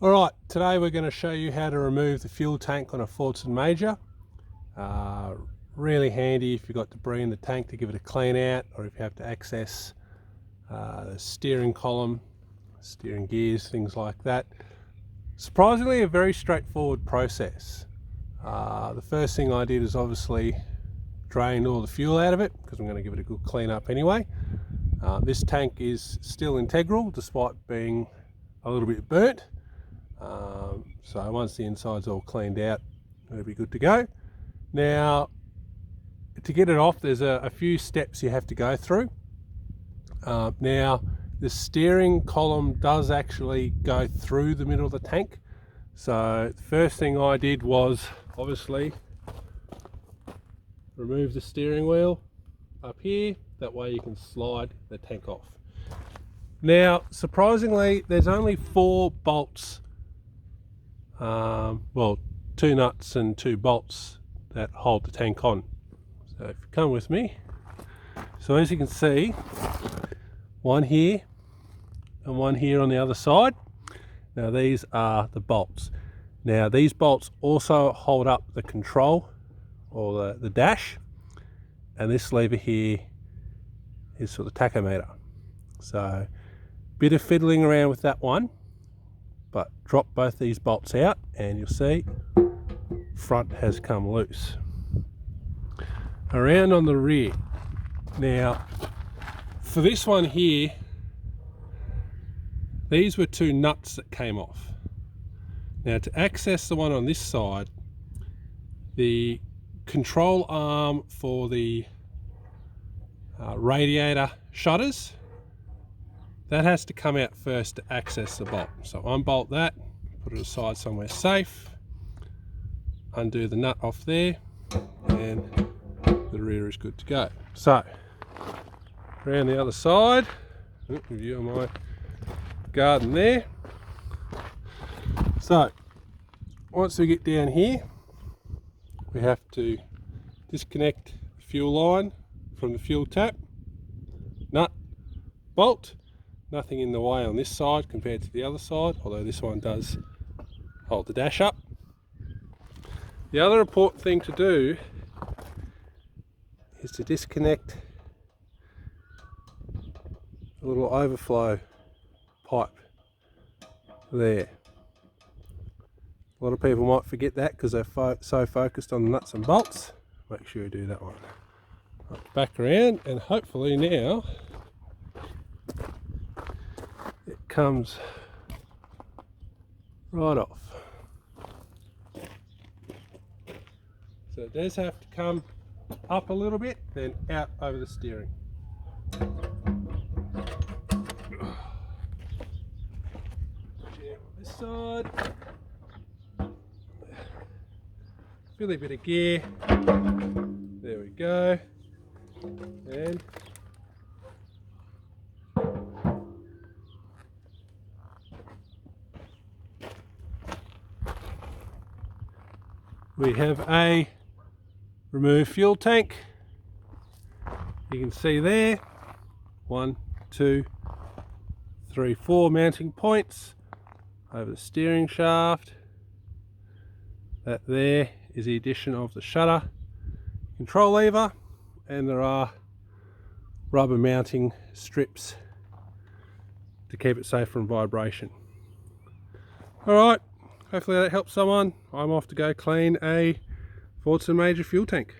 Alright, today we're going to show you how to remove the fuel tank on a Fordson Major. Really handy if you've got debris in the tank to give it a clean out, or if you have to access the steering column, steering gears, things like that. Surprisingly, a very straightforward process. The first thing I did is obviously drain all the fuel out of it, because I'm going to give it a good clean up anyway. This tank is still integral despite being a little bit burnt. So once the inside's all cleaned out, it'll be good to go. Now, to get it off, there's a few steps you have to go through. Now, the steering column does actually go through the middle of the tank. So the first thing I did was obviously remove the steering wheel up here. That way you can slide the tank off. Now, surprisingly, there's only 4 bolts, well, 2 nuts and 2 bolts that hold the tank on. So if you come with me, so as you can see, one here and one here on the other side. Now these are the bolts. Now these bolts also hold up the control, or the dash, and this lever here is for the tachometer. So bit of fiddling around with that one, but drop both these bolts out and you'll see front has come loose. Around on the rear. Now for this one here, these were 2 nuts that came off. Now to access the one on this side, the control arm for the radiator shutters, that has to come out first to access the bolt. So unbolt that, put it aside somewhere safe, undo the nut off there, and the rear is good to go. So around the other side, view of my garden there. So once we get down here, we have to disconnect the fuel line from the fuel tap, nut, bolt. Nothing in the way on this side compared to the other side, although this one does hold the dash up. The other important thing to do is to disconnect a little overflow pipe there. A lot of people might forget that because they're so focused on the nuts and bolts. Make sure you do that one. Right, back around, and hopefully now it comes right off. So it does have to come up a little bit, then out over the steering. This side. Really bit of gear. There we go. And we have a remove fuel tank. You can see there, 1, 2, 3, 4 mounting points over the steering shaft. That there is the addition of the shutter control lever, and there are rubber mounting strips to keep it safe from vibration. Alright, hopefully that helps someone. I'm off to go clean a Fordson Major fuel tank.